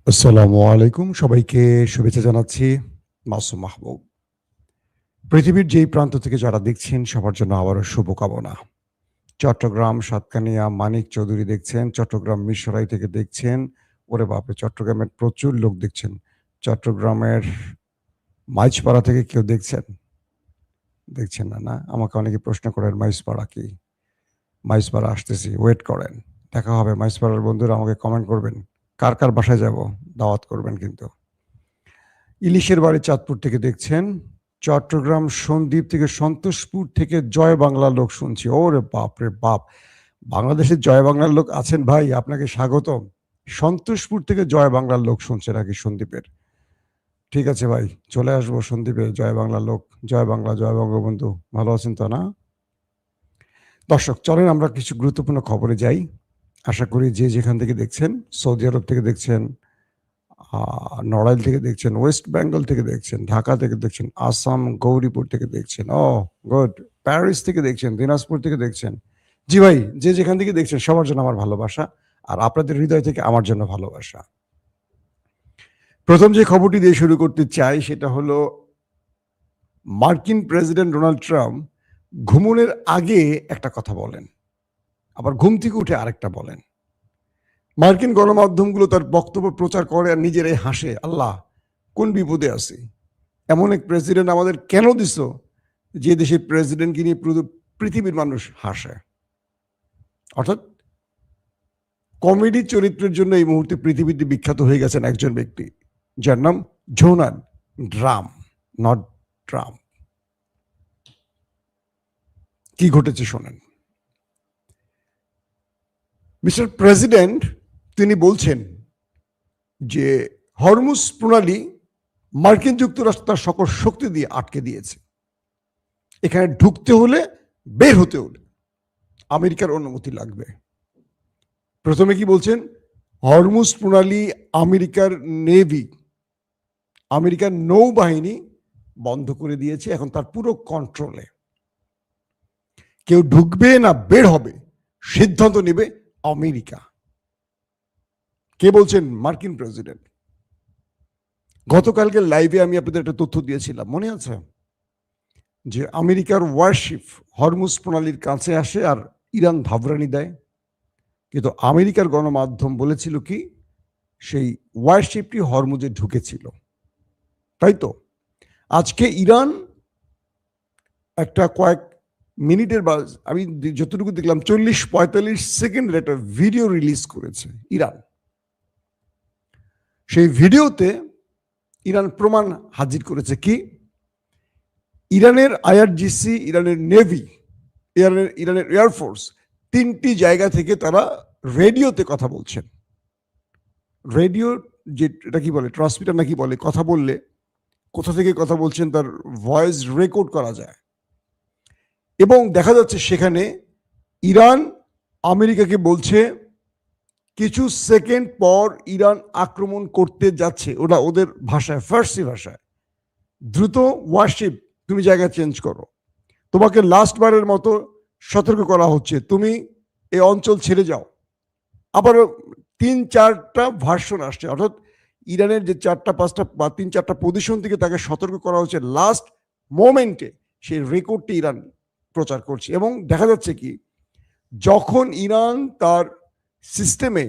আসসালামু আলাইকুম। সবাইকে শুভেচ্ছা জানাচ্ছি। মাসুম মাহবুব। পৃথিবীর যেই প্রান্ত থেকে যারা দেখছেন সবার জন্য আবারও শুভকামনা। চট্টগ্রাম, সাতকানিয়া, মানিক চৌধুরী দেখছেন, চট্টগ্রাম মিরসরাই থেকে দেখছেন। ওরে বাপরে! চট্টগ্রামের প্রচুর লোক দেখছেন। চট্টগ্রামের মাইজপাড়া থেকে কেউ দেখছেন? দেখছেন না, না? আমাকে অনেকে প্রশ্ন করেন মাইজপাড়া কি? মাইজপাড়া আসতেছি, ওয়েট করেন। দেখা হবে মাইজপাড়ার বন্ধুরা আমাকে কমেন্ট করবেন। কার, কার বাসায় যাবো? দাওয়াত করবেন কিন্তু। ইলিশের বাড়ি চাঁদপুর থেকে দেখছেন। চট্টগ্রাম সন্দ্বীপ থেকে সন্তোষপুর থেকে জয় বাংলার লোক শুনছি। ওরে বাপরে বাপ! বাংলাদেশের জয় বাংলার লোক আছেন ভাই, আপনাকে স্বাগতম। সন্তোষপুর থেকে জয় বাংলার লোক শুনছে নাকি সন্দ্বীপের? ঠিক আছে ভাই, চলে আসবো সন্দ্বীপে জয় বাংলার লোক। জয় বাংলা, জয় বঙ্গবন্ধু। ভালো আছেন তো না? দর্শক চলেন আমরা কিছু গুরুত্বপূর্ণ খবরে যাই। আশা করি যে যেখান থেকে দেখছেন, সৌদি আরব থেকে দেখছেন, নড়াইল থেকে দেখছেন, ওয়েস্ট বেঙ্গল থেকে দেখছেন, ঢাকা থেকে দেখছেন, আসাম গৌরীপুর থেকে দেখছেন। গুড। প্যারিস থেকে দেখছেন, দিনাজপুর থেকে দেখছেন। জি ভাই, যে যেখান থেকে দেখছেন সবার জন্য আমার ভালোবাসা। আর আপনাদের হৃদয় থেকে আমার জন্য ভালোবাসা। প্রথম যে খবরটি দিয়ে শুরু করতে চাই সেটা হলো মার্কিন প্রেসিডেন্ট ডোনাল্ড ট্রাম্প ঘুমনের আগে একটা কথা বলেন। আবার ঘুম থেকে উঠে আরেকটা বলেন। মার্কিন গণমাধ্যমগুলো তার বক্তব্য প্রচার করে আর নিজেরাই হাসে। আল্লাহ! কোন বিপদে আছি? এমন এক প্রেসিডেন্ট আমাদের কেন দিছো, যে দেশের প্রেসিডেন্টকে নিয়ে পুরো পৃথিবীর মানুষ হাসে? অর্থাৎ কমেডি চরিত্রের জন্য এই মুহূর্তে পৃথিবীতে বিখ্যাত হয়ে গেছেন একজন ব্যক্তি, যার নাম ডোনাল্ড ট্রাম্প, নট ট্রাম্প। কি ঘটেছে শোনেন। মিস্টার প্রেসিডেন্ট তিনি বলছেন যে হরমুজ প্রণালী মার্কিন যুক্তরাষ্ট্র তার সকল শক্তি দিয়ে আটকে দিয়েছে। এখানে ঢুকতে হলে, বের হতে হলে আমেরিকার অনুমতি লাগবে। প্রথমে কি বলছেন? হরমুজ প্রণালী আমেরিকার নেভি, আমেরিকার নৌবাহিনী বন্ধ করে দিয়েছে। এখন তার পুরো কন্ট্রোলে। কেউ ঢুকবে না বের হবে সিদ্ধান্ত নেবে আমেরিকা। কে বলছেন? মার্কিন প্রেসিডেন্ট। গতকালকে লাইভে আমি আপনাদের একটা তথ্য দিয়েছিলাম, মনে আছে? যে আমেরিকার ওয়ারশিপ হরমুজ প্রণালীর কাছে আসে আর ইরান ধাবরানি দেয়। কিন্তু আমেরিকার গণমাধ্যম বলেছিল কি, সেই ওয়ারশিপটি হরমুজে ঢুকেছিল, তাই তো? আজকে ইরান একটা কয়েক মিনিটের বা আমি যতটুকু দেখলাম 40-45 সেকেন্ডের একটা ভিডিও রিলিজ করেছে ইরান। সেই ভিডিওতে ইরান প্রমাণ হাজির করেছে কি, ইরানের আইআরজিসি, ইরানের নেভি, ইরানের এয়ারফোর্স তিনটি জায়গা থেকে তারা রেডিওতে কথা বলছেন। রেডিও যে এটা কি বলে, ট্রান্সমিটার নাকি বলে, কথা বললে কোথা থেকে কথা বলছেন তার ভয়েস রেকর্ড করা যায়। এবং দেখা যাচ্ছে সেখানে ইরান আমেরিকাকে বলছে কিছু সেকেন্ড পর ইরান আক্রমণ করতে যাচ্ছে। ওরা ওদের ভাষায়, ফার্সি ভাষায়, দ্রুত ওয়ারশিপ তুমি জায়গা চেঞ্জ করো, তোমাকে লাস্টবারের মতো সতর্ক করা হচ্ছে, তুমি এই অঞ্চল ছেড়ে যাও। আবার 3-4টা ভার্সন আসছে, অর্থাৎ ইরানের যে 4-5টা বা 3-4টা পজিশন থেকে তাকে সতর্ক করা হচ্ছে। লাস্ট মোমেন্টে সেই রেকর্ডটি ইরান প্রচার করছে। এবং দেখা যাচ্ছে কি, যখন ইরান তার সিস্টেমে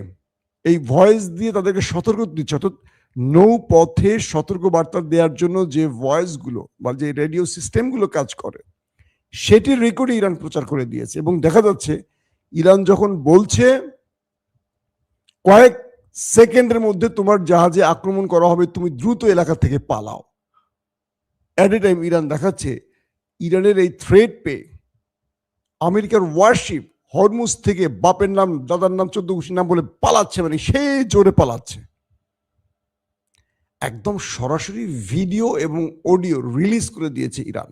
এই ভয়েস দিয়ে তাদেরকে সতর্ক দিচ্ছে, অর্থাৎ নৌপথে সতর্ক বার্তা দেওয়ার জন্য যে ভয়েসগুলো বা যে রেডিও সিস্টেমগুলো কাজ করে, সেটির রেকর্ডে ইরান প্রচার করে দিয়েছে। এবং দেখা যাচ্ছে ইরান যখন বলছে কয়েক সেকেন্ডের মধ্যে তোমার জাহাজে আক্রমণ করা হবে, তুমি দ্রুত এলাকা থেকে পালাও, এট এ টাইম ইরান দেখাচ্ছে ইরানের এই থ্রেট পেয়ে আমেরিকার ওয়ারশিপ হরমুজ থেকে বাপের নাম, দাদার নাম, 14 গোষ্ঠীর নাম বলে পালাচ্ছে, মানে সেই জোরে পালাচ্ছে। একদম সরাসরি ভিডিও এবং অডিও রিলিজ করে দিয়েছে ইরান।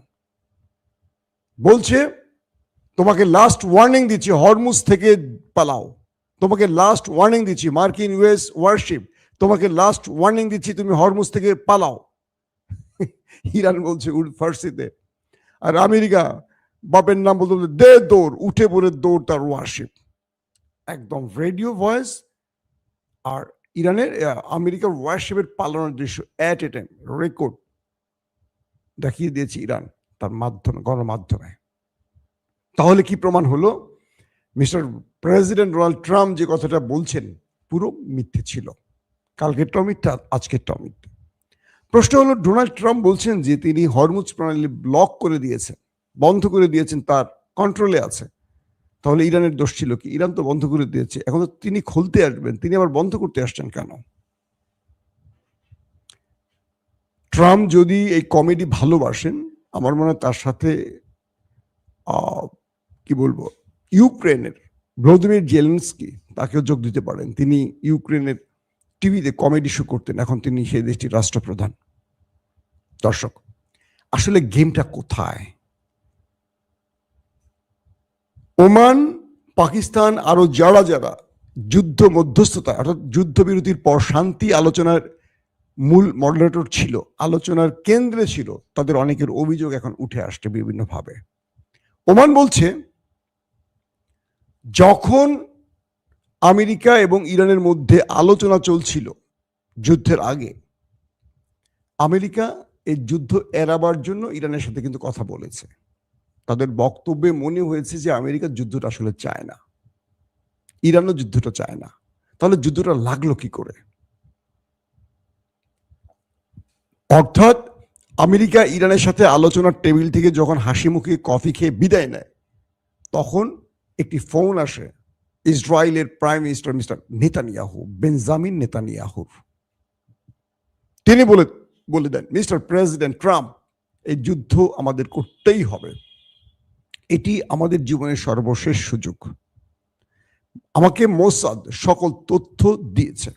বলছে তোমাকে লাস্ট ওয়ার্নিং দিচ্ছি, হরমুজ থেকে পালাও। তোমাকে লাস্ট ওয়ার্নিং দিচ্ছি, মার্কিন ইউএস ওয়ারশিপ, তোমাকে লাস্ট ওয়ার্নিং দিচ্ছি, তুমি হরমুজ থেকে পালাও। ইরান বলছে ফার্সিতে। আর আমেরিকা বাপের নাম বলতে দে দৌড়, উঠে পড়ে দৌড় তার ওয়ারশিপ। একদম রেডিও ভয়েস আর ইরানের আমেরিকার ওয়ারশিপের পালানোর দৃশ্য অ্যাট এ টাইম রেকর্ড দেখিয়ে দিয়েছে ইরান তার মাধ্যমে, গণমাধ্যমে। তাহলে কি প্রমাণ হলো? মিস্টার প্রেসিডেন্ট ডোনাল্ড ট্রাম্প যে কথাটা বলছেন পুরো মিথ্যে ছিল। কালকেরটাও মিথ্যা, আজকেরটাও মিথ্যা। প্রশ্ন হলো, ডোনাল্ড ট্রাম্প বলছেন যে তিনি হরমুজ প্রণালী ব্লক করে দিয়েছেন, বন্ধ করে দিয়েছেন, তার কন্ট্রোলে আছে। তাহলে ইরানের দোষ ছিল কি? ইরান তো বন্ধ করে দিয়েছে, এখন তো তিনি খুলতে আসবেন, তিনি আবার বন্ধ করতে আসছেন কেন? ট্রাম্প যদি এই কমেডি ভালোবাসেন, আমার মনে হয় তার সাথে কি বলবো, ইউক্রেনের ভ্লাদিমির জেলেনস্কি তাকেও যোগ দিতে পারেন। তিনি ইউক্রেনের টিভিতে কমেডি শো করতেন, এখন তিনি সেই দেশটির রাষ্ট্রপ্রধান। দর্শক, আসলে গেমটা কোথায়? ওমান, পাকিস্তান, আরো যারা যারা যুদ্ধ মধ্যস্থতা অর্থাৎ যুদ্ধবিরতির পর শান্তি আলোচনার মূল মডারেটর ছিল, আলোচনার কেন্দ্রে ছিল, তাদের অনেকের অভিযোগ এখন উঠে আসছে বিভিন্নভাবে। ওমান বলছে, যখন আমেরিকা এবং ইরানের মধ্যে আলোচনা চলছিল যুদ্ধের আগে, আমেরিকা এই যুদ্ধ এড়াবার জন্য ইরানের সাথে কিন্তু কথা বলেছে। তাদের বক্তব্যে মনে হয়েছে যে আমেরিকা যুদ্ধটা আসলে চায় না, ইরানও যুদ্ধটা চায় না। তাহলে যুদ্ধটা লাগলো কি করে? অর্থাৎ আমেরিকা ইরানের সাথে আলোচনার টেবিল থেকে যখন হাসি মুখে কফি খেয়ে বিদায় নেয়, তখন একটি ফোন আসে ইসরায়েলের prime minister mister Netanyahu, Benjamin নেতানিয়াহুর। তিনি বলে দেন, মিস্টার প্রেসিডেন্ট ট্রাম্প, এই যুদ্ধ আমাদের করতেই হবে, এটি আমাদের জীবনের সর্বশেষ সুযোগ। আমাকে মোসাদ সকল তথ্য দিয়েছে।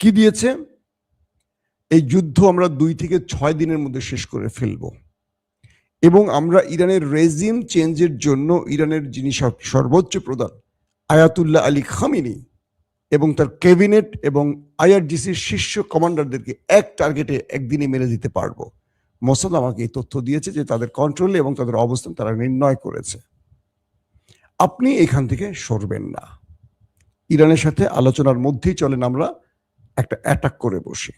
কি দিয়েছে? এই যুদ্ধ আমরা 2 থেকে 6 দিনের মধ্যে শেষ করে ফেলব, এবং আমরা ইরানের রেজিম চেঞ্জের জন্য ইরানের যিনি সর্বোচ্চ প্রধান আয়াতুল্লাহ আলী খামিনি এবং তার ক্যাবিনেট এবং আইআরজিসির শীর্ষ কমান্ডারদেরকে এক টার্গেটে একদিনে মেরে দিতে পারবো। মোসাদ আমাকে এই তথ্য দিয়েছে যে তাদের কন্ট্রোলে এবং তাদের অবস্থান তারা নির্ণয় করেছে। আপনি এখান থেকে সরবেন না। ইরানের সাথে আলোচনার মধ্যেই চলেন আমরা একটা অ্যাটাক করে বসি।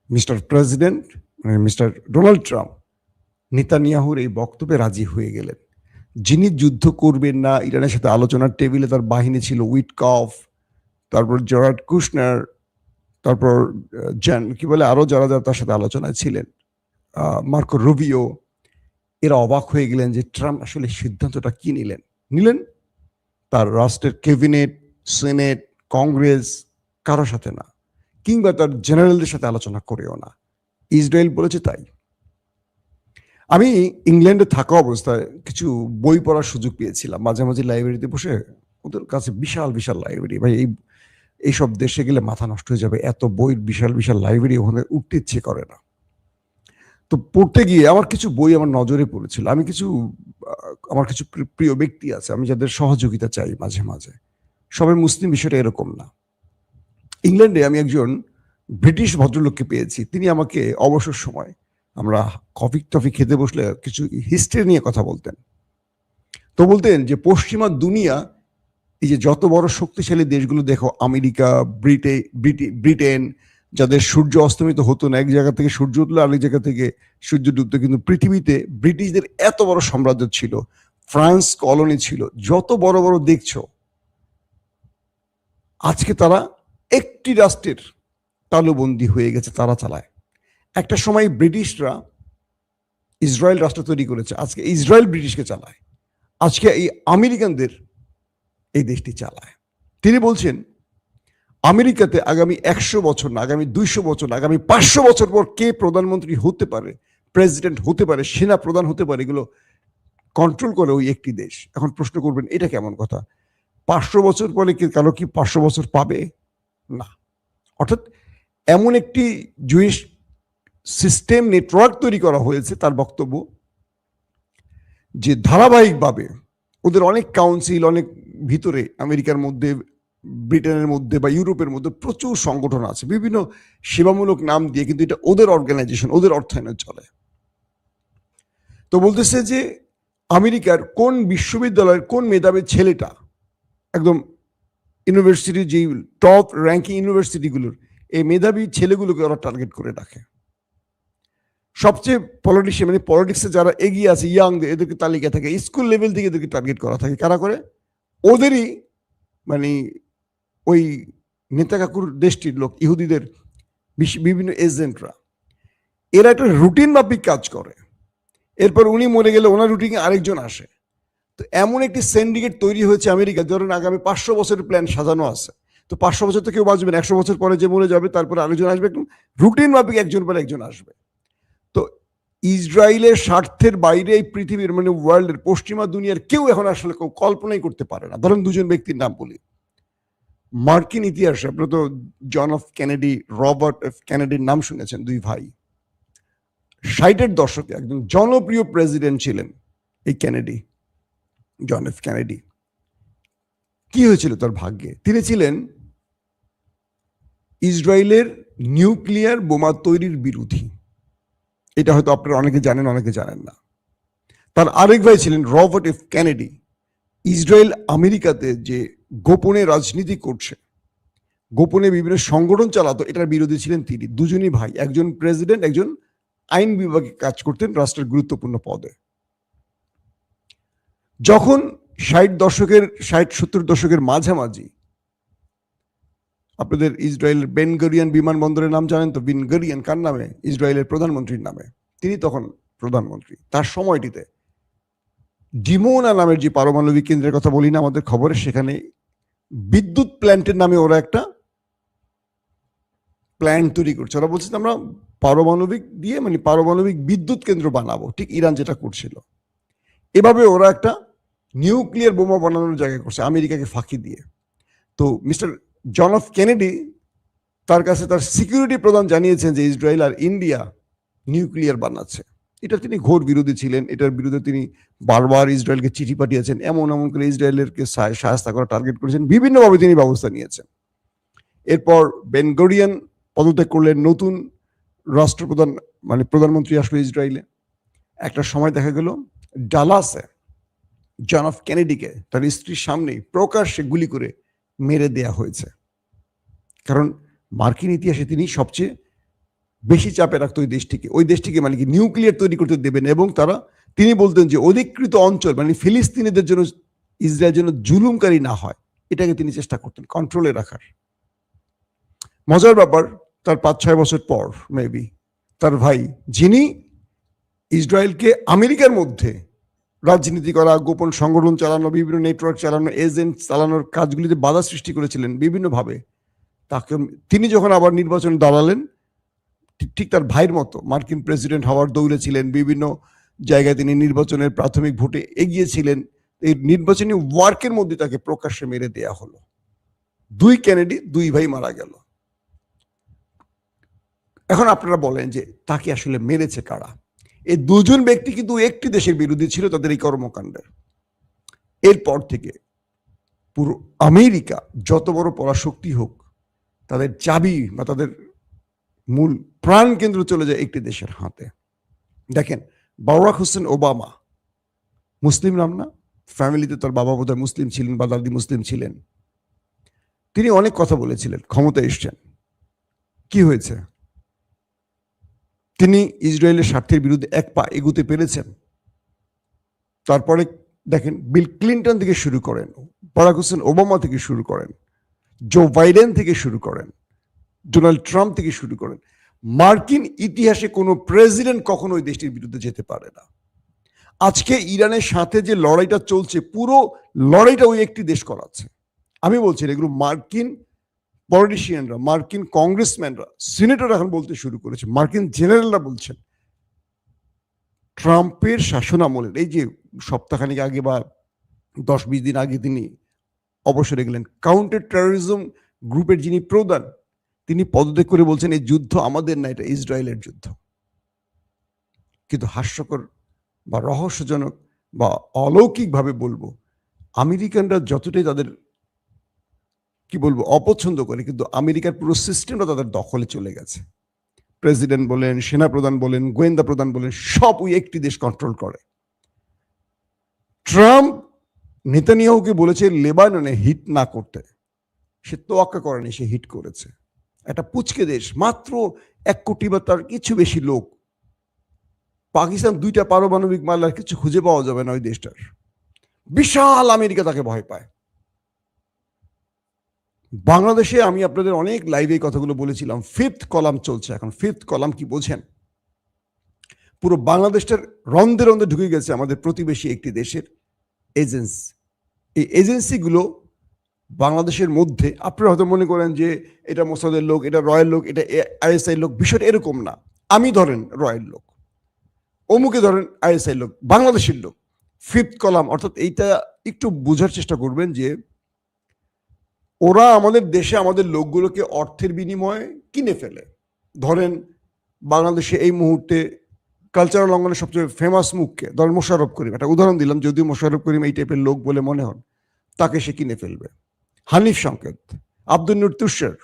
Mister president mister Donald Trump নেতানিয়াহুর এই বক্তব্যে রাজি হয়ে গেলেন। যিনি যুদ্ধ করবেন না, ইরানের সাথে আলোচনার টেবিলে তার বাহিনী ছিল উইটকফ, তারপর জরার্ড কুশনার, তারপর কি বলে আরো যারা যারা তার সাথে আলোচনায় ছিলেন, মার্কো রুবিও, এরা অবাক হয়ে গেলেন যে ট্রাম্প আসলে সিদ্ধান্তটা কি নিলেন তার রাষ্ট্রের ক্যাবিনেট, সেনেট, কংগ্রেস কারোর সাথে না, কিংবা তার জেনারেলদের সাথে আলোচনা করেও না। ইসরায়েল বলেছে তাই। আমি ইংল্যান্ডে থাকা অবস্থায় কিছু বই পড়ার সুযোগ পেয়েছিলাম। মাঝে মাঝে লাইব্রেরিতে বসে, ওদের কাছে বিশাল বিশাল লাইব্রেরি, ভাই এইসব দেশে গেলে মাথা নষ্ট হয়ে যাবে, এত বইয়ের বিশাল বিশাল লাইব্রেরি, ওখানে উঠতে ইচ্ছে করে না। তো পড়তে গিয়ে আমার কিছু বই আমার নজরে পড়েছিল। আমার কিছু প্রিয় ব্যক্তি আছে, আমি যাদের সহযোগিতা চাই মাঝে মাঝে। সবাই মুসলিম, বিষয়টা এরকম না। ইংল্যান্ডে আমি একজন ব্রিটিশ ভদ্রলোককে পেয়েছি। তিনি আমাকে অবসর সময় আমরা কফি টফি খেতে বসলে কিছু হিস্ট্রি নিয়ে কথা বলতেন। তো বলতেন যে পশ্চিমা দুনিয়া, এই যে যত বড় শক্তিশালী দেশগুলো দেখো, আমেরিকা, ব্রিটেন, যাদের সূর্য অস্তমিত হতো না, এক জায়গা থেকে সূর্য উঠলো আরেক জায়গা থেকে সূর্য ডুবতো, কিন্তু পৃথিবীতে ব্রিটিশদের এত বড় সাম্রাজ্য ছিল, ফ্রান্স কলোনি ছিল, যত বড় বড় দেখছো, আজকে তারা একটি রাষ্ট্রের তালুবন্দী হয়ে গেছে, তারা চালায়। একটা সময় ব্রিটিশরা ইসরায়েল রাষ্ট্র তৈরি করেছে, আজকে ইসরায়েল ব্রিটিশকে চালায়, আজকে এই আমেরিকানদের এই দেশটি চালায়। তিনি বলছেন আমেরিকাতে আগামী 100 বছর না, আগামী 200 বছর না, আগামী 500 বছর পর কে প্রধানমন্ত্রী হতে পারে, প্রেসিডেন্ট হতে পারে, সেনা প্রধান হতে পারে, এগুলো কন্ট্রোল করে ওই একটি দেশ। এখন প্রশ্ন করবেন এটা কেমন কথা? 500 বছর পরে কারো কি 500 বছর পাবে? না। অর্থাৎ এমন একটি জুইশ সিস্টেম নেটওয়ার্ক তৈরি করা হয়েছে, তার বক্তব্য যে ধারাবাহিকভাবে ওদের অনেক কাউন্সিল, অনেক ভিতরে আমেরিকার মধ্যে, ব্রিটেনের মধ্যে বা ইউরোপের মধ্যে প্রচুর সংগঠন আছে, বিভিন্ন সেবামূলক নাম দিয়ে, কিন্তু এটা ওদের অর্গানাইজেশন, ওদের অর্থায়নে চলে। তো বলতেছে যে আমেরিকার কোন বিশ্ববিদ্যালয়ের কোন মেধাবী ছেলেটা একদম ইউনিভার্সিটি, যে টপ র্যাঙ্কিং ইউনিভার্সিটিগুলোর এই মেধাবী ছেলেগুলোকে ওরা টার্গেট করে রাখে। সবচেয়ে পলিটিশিয়ান মানে পলিটিক্সে যারা এগিয়ে আছে ইয়াং, এদেরকে তালিকা থাকে, স্কুল লেভেল থেকে এদেরকে টার্গেট করা থাকে। কারা করে? ওদেরই মানে ওই নেতা কাকুর দেশটির লোক, ইহুদিদের বিভিন্ন এজেন্টরা। এরা একটা রুটিন মাফিক কাজ করে। এরপর উনি মরে গেলে ওনার রুটিনে আরেকজন আসে। তো এমন একটি সিন্ডিকেট তৈরি হয়েছে আমেরিকা, ধরেন আগামী 500 বছরের প্ল্যান সাজানো আছে। তো 500 বছর তো কেউ বাঁচবেন, 100 বছর পরে যে মরে যাবে তারপরে আরেকজন আসবে, একদম রুটিন মাফিক একজন পরে একজন আসবে। তো ইসরায়েলের স্বার্থের বাইরে এই পৃথিবীর মানে ওয়ার্ল্ডের পশ্চিমা দুনিয়ার কেউ এখন আসলে কেউ কল্পনাই করতে পারে না। ধরেন দুজন ব্যক্তির নাম বলি। মার্কিন ইতিহাসে আপনারা তো John F Kennedy, Robert F কেনেডির নাম শুনেছেন, দুই ভাই। 60-এর দশকে একজন জনপ্রিয় প্রেসিডেন্ট ছিলেন এই কেনেডি, জন এফ কেনেডি। কি হয়েছিল তার ভাগ্যে? তিনি ছিলেন ইসরায়েলের নিউক্লিয়ার বোমা তৈরির বিরোধী। এটা হয়তো আপনারা অনেকে জানেন, অনেকে জানেন না। তার আরেক ভাই ছিলেন রবার্ট এফ কেনেডি। ইসরায়েল আমেরিকাতে যে গোপনে রাজনীতি করছে, গোপনে বিভিন্ন সংগঠন চালাতো, এটার বিরোধী ছিলেন তিনি। দুজনই ভাই, একজন প্রেসিডেন্ট, একজন আইন বিভাগে কাজ করতেন রাষ্ট্রের গুরুত্বপূর্ণ পদে। যখন 60-70 দশকের মাঝামাঝি, আপনাদের ইসরায়েলের বেন গরিয়ান বিমানবন্দরের নাম জানেন তো? বেন গরিয়ান কার নামে? ইসরায়েলের প্রধানমন্ত্রীর নামে। তিনি তখন প্রধানমন্ত্রী। তার সময়টিতে ডিমোনা নামের যে পারমাণবিক কেন্দ্রের কথা বলি না আমাদের খবরে, সেখানে বিদ্যুৎ প্ল্যান্টের নামে ওরা একটা প্ল্যান্ট তৈরি করছে। ওরা বলছে আমরা পারমাণবিক দিয়ে মানে পারমাণবিক বিদ্যুৎ কেন্দ্র বানাবো, ঠিক ইরান যেটা করছিল। এভাবে ওরা একটা নিউক্লিয়ার বোমা বানানোর জায়গা করছে আমেরিকাকে ফাঁকি দিয়ে। তো মিস্টার জন এফ কেনেডি তার কাছে তার সিকিউরিটি প্রধান জানিয়েছেন যে ইসরায়েল আর ইন্ডিয়া নিউক্লিয়ার বানাচ্ছে। এটা তিনি ঘোর বিরোধী ছিলেন। এটার বিরুদ্ধে তিনি বারবার ইসরায়েলকে চিঠি পাঠিয়েছেন, এমন করে ইসরায়েলেরকে সাহায্য করা টার্গেট করেছেন, বিভিন্নভাবে তিনি ব্যবস্থা নিয়েছেন। এরপর বেন গরিয়ান পদত্যাগ করলেন, নতুন রাষ্ট্রপ্রধান মানে প্রধানমন্ত্রী আসলো ইসরায়েলে। একটা সময় দেখা গেল ডালাসে জন এফ কেনেডিকে তার স্ত্রীর সামনেই প্রকাশ্যে গুলি করে মেরে দেয়া হয়েছে। কারণ মার্কিন ইতিহাসে তিনি সবচেয়ে বেশি চাপে রাখতো ওই দেশটিকে মানে কি নিউক্লিয়ার তৈরি করতে দেবেন। এবং তিনি বলতেন যে অধিকৃত অঞ্চল মানে ফিলিস্তিনিদের জন্য ইসরায়েল যেন জুলুমকারী না হয়, এটাকে তিনি চেষ্টা করতেন কন্ট্রোলে রাখার। মজার ব্যাপার, তার 5-6 বছর পর মেবি তার ভাই, যিনি ইসরায়েলকে আমেরিকার মধ্যে রাজনীতি করা, গোপন সংগঠন চালানো, বিভিন্ন নেটওয়ার্ক চালানো, এজেন্ট চালানোর কাজগুলিতে বাধা সৃষ্টি করেছিলেন বিভিন্নভাবে, তিনি যখন আবার নির্বাচনে দাঁড়ালেন, ঠিক তার ভাইয়ের মতো মার্কিন প্রেসিডেন্ট হওয়ার দৌড়ে ছিলেন। বিভিন্ন জায়গায় তিনি নির্বাচনের প্রাথমিক ভোটে এগিয়েছিলেন। এই নির্বাচনী ওয়ার্কের মধ্যে তাকে প্রকাশ্যে মেরে দেয়া হলো। দুই কেনেডি, দুই ভাই মারা গেল। এখন আপনারা বলেন যে তাকে আসলে মেরেছে কারা? এই দুজন ব্যক্তি কিন্তু একটি দেশের বিরোধী ছিল তাদের এই কর্মকাণ্ডের। এরপর থেকে পুরো আমেরিকা যত বড় পরাশক্তি হোক, তাদের চাবি বা তাদের মূল প্রাণ কেন্দ্র চলে যায় একটি দেশের হাতে। দেখেন বারাক হোসেন ওবামা, মুসলিম নাম না? ফ্যামিলিতে তার বাবা বোধহয় মুসলিম ছিলেন বা দাদি মুসলিম ছিলেন। তিনি অনেক কথা বলেছিলেন, ক্ষমতা এসছেন, কি হয়েছে? তিনি ইসরায়েলের স্বার্থের বিরুদ্ধে এক পা এগুতে পেরেছেন। তারপরে দেখেন বিল ক্লিন্টন থেকে শুরু করেন, বারাক হোসেন ওবামা থেকে শুরু করেন, জো বাইডেন থেকে শুরু করেন, ডোনাল্ড ট্রাম্প থেকে শুরু করেন, মার্কিন ইতিহাসে কোনো প্রেসিডেন্ট কখনো ওই দেশটির বিরুদ্ধে যেতে পারে না। আজকে ইরানের সাথে যে লড়াইটা চলছে, পুরো লড়াইটা ওই একটি দেশ করাচ্ছে। আমি বলছি এগুলো মার্কিন পলিটিশিয়ানরা, মার্কিন কংগ্রেসম্যানরা, সিনেটর এখন বলতে শুরু করেছে, মার্কিন জেনারেলরা বলছেন ট্রাম্পের শাসন আমলের এই যে সপ্তাহখানিক আগে বা 10-20 দিন আগে তিনি অবসরে গেলেন, কাউন্টার টেরোরিজম গ্রুপের যিনি প্রধান, তিনি পদত্যাগ করে বলছেন এই যুদ্ধ আমাদের না, এটা ইসরায়েলের যুদ্ধ। কিন্তু হাস্যকর বা রহস্যজনক বা অলৌকিকভাবে বলবো, আমেরিকানরা যতটাই তাদের কি বলবো অপছন্দ করে, কিন্তু আমেরিকার পুরো সিস্টেমটা তাদের দখলে চলে গেছে। প্রেসিডেন্ট বলেন, সেনাপ্রধান বলেন, গোয়েন্দা প্রধান বলেন, সব ওই একটি দেশ কন্ট্রোল করে। ট্রাম্প নেতানিয়াহুকে বলেছে লেবাননে হিট না করতে, সে তোয়াক্কা করেনি, সে হিট করেছে। একটা পুচকে দেশ, মাত্র ১ কোটি বা তার কিছু বেশি লোক। পাকিস্তান ২টা পারমাণবিক মামলার কিছু খুঁজে পাওয়া যাবে না ওই দেশটার। বিশাল আমেরিকা তাকে ভয় পায়। বাংলাদেশে আমি আপনাদের অনেক লাইভে এই কথাগুলো বলেছিলাম। 5th কলাম চলছে এখন। 5th কলাম কি বোঝেন? পুরো বাংলাদেশটার রন্ধে রন্ধে ঢুকে গেছে আমাদের প্রতিবেশী একটি দেশের এজেন্সি। এই এজেন্সিগুলো বাংলাদেশের মধ্যে, আপনারা হয়তো মনে করেন যে এটা মোসাদের লোক, এটা রয়ের লোক, এটা আইএসআই লোক। বিষয়টা এরকম না। আমি ধরেন রয়ের লোক, অমুকে ধরেন আইএসআই লোক, বাংলাদেশের লোক। 5th কলাম অর্থাৎ এইটা একটু বোঝার চেষ্টা করবেন যে ওরা আমাদের দেশে আমাদের লোকগুলোকে অর্থের বিনিময়ে কিনে ফেলে। ধরেন বাংলাদেশে এই মুহূর্তে কালচারাল অঙ্গনের সবচেয়ে ফেমাস মুখকে ধরেন মোশাররফ করিম, একটা উদাহরণ দিলাম, যদিও মোশাররফ করিম এই টাইপের লোক বলে মনে হন, তাকে সে কিনে ফেলবে। হানিফ সংকেত, আব্দুল নূর তুষার,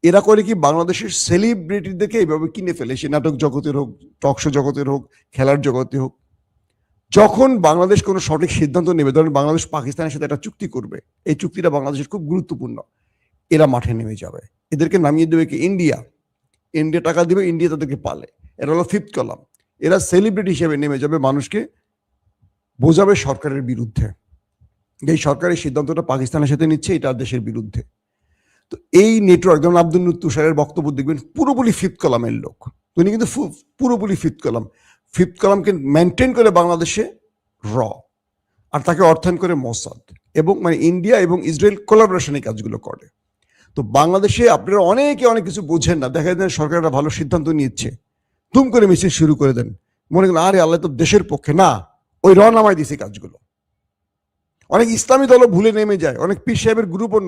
এরা করে কি বাংলাদেশের সেলিব্রিটিদেরকে এইভাবে কিনে ফেলে, সে নাটক জগতের হোক, টকশো জগতের হোক, খেলার জগতে হোক। যখন বাংলাদেশ কোনো সঠিক সিদ্ধান্ত নেবে, ধরেন বাংলাদেশ পাকিস্তানের সাথে একটা চুক্তি করবে, এই চুক্তিটা বাংলাদেশের খুব গুরুত্বপূর্ণ, এরা মাঠে নেমে যাবে। এদেরকে নামিয়ে দেবে কি ইন্ডিয়া। ইন্ডিয়া টাকা দিবে, ইন্ডিয়া তাদেরকে পালে। এরা হলো 5th কলাম। এরা সেলিব্রিটি হিসেবে নেমে যাবে, মানুষকে বোঝাবে সরকারের বিরুদ্ধে, এই সরকারের সিদ্ধান্তটা পাকিস্তানের সাথে নিচ্ছে, এটা দেশের বিরুদ্ধে। তো এই নেটওয়ার্ক, যেমন আব্দুল নূর তুষারের বক্তব্য দেখবেন পুরোপুরি 5th কলামের লোক। উনি কিন্তু পুরোপুরি 5th কলাম। 5th কলামকে মেনটেন করে বাংলাদেশে র, আর তাকে অর্থায়ন করে মোসাদ, এবং মানে ইন্ডিয়া এবং ইসরায়েল কোলাবোরেশনে কাজগুলো করে। তো বাংলাদেশে আপনারা অনেকে অনেক কিছু বোঝেন না, দেখা যায় সরকার একটা ভালো সিদ্ধান্ত নিচ্ছে, তুম করে মিছিল শুরু করে দেন, মনে করেন আরে আল্লাহ তো দেশের পক্ষে না, ওই র নামায় দিছে কাজগুলো। অনেক ইসলামী দলও ভুলে নেমে যায়, অনেক পীর সাহেবের গ্রুপও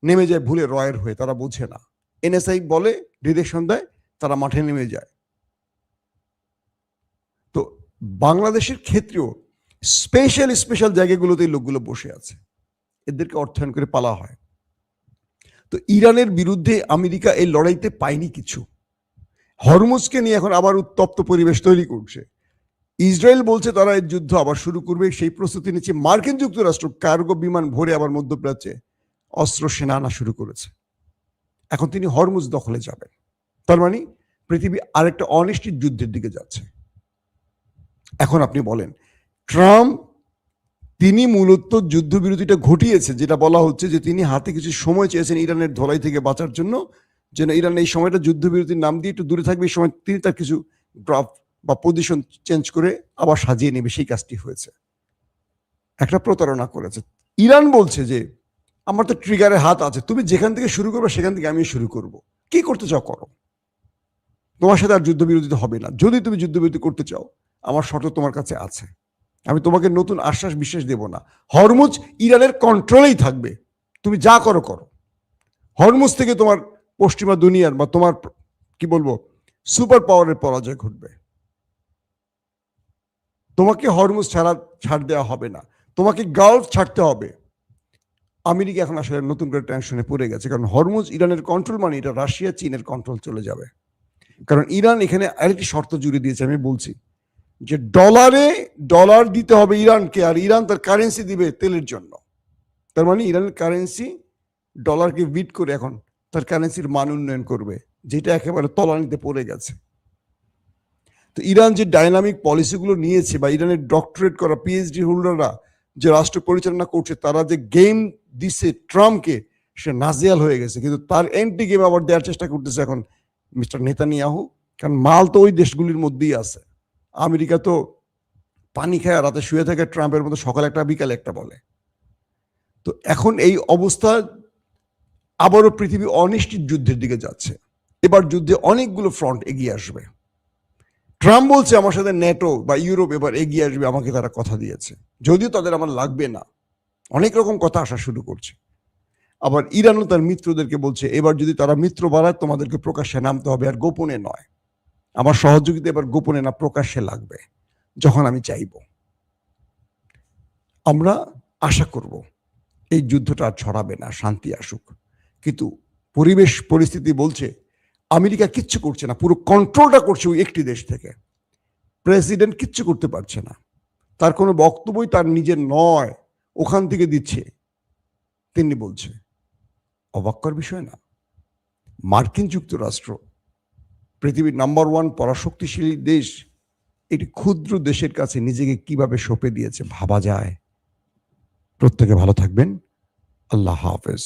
নেমে যায় ভুলে রয়ের হয়ে, তারা বোঝে না। এনএসআই বলে, ডিরেকশন দেয়, তারা মাঠে নেমে যায়। তো বাংলাদেশের ক্ষেত্রেও স্পেশাল জায়গাগুলোতে এই লোকগুলো বসে আছে, এদেরকে অর্থায়ন করে পালা হয়। তো ইরানের বিরুদ্ধে আমেরিকা এই লড়াইতে পায়নি কিছু। হরমুজকে নিয়ে এখন আবার উত্তপ্ত পরিবেশ তৈরি করছে। ইসরায়েল বলছে তারা এই যুদ্ধ আবার শুরু করবে, সেই প্রস্তুতি নিচ্ছে। মার্কিন যুক্তরাষ্ট্র কার্গো বিমান ভরে আবার মধ্যপ্রাচ্যে অস্ত্র সেনা আনা শুরু করেছে। এখন তিনি হরমুজ দখলে যাবেন, তার মানে পৃথিবী আরেকটা অনিশ্চিত যুদ্ধের দিকে যাচ্ছে। এখন আপনি বলেন, ট্রাম্প তিনি মূলত যুদ্ধবিরতিটা ঘটিয়েছে, যেটা বলা হচ্ছে যে তিনি হাতে কিছু সময় চেয়েছেন ইরানের ধলাই থেকে বাঁচার জন্য, যেন ইরান এই সময়টা যুদ্ধবিরতির নাম দিয়ে একটু দূরে থাকবে। এই সময় তিনি তার কিছু ড্রপ বা পজিশন চেঞ্জ করে আবার সাজিয়ে নেবে, সেই কাজটি হয়েছে। একটা প্রতারণা করেছে। ইরান বলছে যে আমার তো ট্রিগারের হাত আছে, তুমি যেখান থেকে শুরু করবে সেখান থেকে আমি শুরু করব, কি করতে চাও করো, তোমার সাথে আর যুদ্ধবিরতি হবে না। যদি তুমি যুদ্ধবিরতি করতে চাও, আমার শর্ত তোমার কাছে আছে, আমি তোমাকে নতুন আশ্বাস বিশ্বাস দেব না। হরমুজ ইরানের কন্ট্রোলেই থাকবে, তুমি যা করো করো। হরমুজ থেকে তোমার পশ্চিমা দুনিয়ার বা তোমার কি বলবো সুপার পাওয়ারের পরাজয় ঘটবে। তোমাকে হরমুজ ছাড় দেওয়া হবে না, তোমাকে গালফ ছাড়তে হবে। আমেরিকা এখন আসলে নতুন করে টেনশনে পড়ে গেছে, কারণ হরমুজ ইরানের কন্ট্রোল মানে এটা রাশিয়া চীনের কন্ট্রোল চলে যাবে। কারণ ইরান এখানে আরেকটি শর্ত জুড়ে দিয়েছে, আমি বলছি যে ডলার দিতে হবে ইরানকে, আর ইরান তার কারেন্সি দিবে তেলের জন্য। তার মানে ইরানের কারেন্সি ডলারকে বিট করে এখন তার কারেন্সির মান উন্নয়ন করবে, যেটা একেবারে তলানিতে পড়ে গেছে। তো ইরান যে ডাইনামিক পলিসিগুলো নিয়েছে, বা ইরানের ডক্টরেট করা পিএইচডি হোল্ডাররা যে রাষ্ট্র পরিচালনা করছে, তারা যে গেম দিচ্ছে ট্রাম্পকে, সে নাজিয়াল হয়ে গেছে। কিন্তু তার এন্টি গেম আবার দেওয়ার চেষ্টা করতেছে এখন মিস্টার নেতানিয়াহু, কারণ মাল তো ওই দেশগুলির মধ্যেই আছে। আমেরিকা তো পানি খায় রাতে শুয়ে থাকে, ট্রাম্পের মতো সকালে একটা বিকালে একটা বলে। তো এখন এই অবস্থা, আবারও পৃথিবী অনিশ্চিত যুদ্ধের দিকে যাচ্ছে। এবার যুদ্ধে অনেকগুলো ফ্রন্ট এগিয়ে আসবে। ট্রাম্প বলছে আমার সাথে ন্যাটো বা ইউরোপ এবার এগিয়ে আসবে, আমাকে তারা কথা দিয়েছে, যদিও তাদের আমার লাগবে না। অনেক রকম কথা আসা শুরু করছে। আবার ইরানও তার মিত্রদেরকে বলছে এবার যদি তারা মিত্র বাড়ায়, তোমাদেরকে প্রকাশ্যে নামতে হবে, আর গোপনে নয়। আমার সহযোগিতা এবার গোপনে না, প্রকাশ্যে লাগবে, যখন আমি চাইব। আমরা আশা করব এই যুদ্ধটা আর ছড়াবে না, শান্তি আসুক। কিন্তু পরিবেশ পরিস্থিতি বলছে আমেরিকা কিচ্ছু করছে না, পুরো কন্ট্রোলটা করছে ওই একটি দেশ থেকে। প্রেসিডেন্ট কিচ্ছু করতে পারছে না, তার কোনো বক্তব্যই তার নিজের নয়, ওখান থেকে দিচ্ছে, তিনি বলছে। অবাক করার বিষয় না? মার্কিন যুক্তরাষ্ট্র পৃথিবীর নাম্বার 1 পরাশক্তিশালী দেশ, একটি ক্ষুদ্র দেশের কাছে নিজেকে কিভাবে সঁপে দিয়েছে ভাবা যায়। প্রত্যেকে ভালো থাকবেন। আল্লাহ হাফেজ।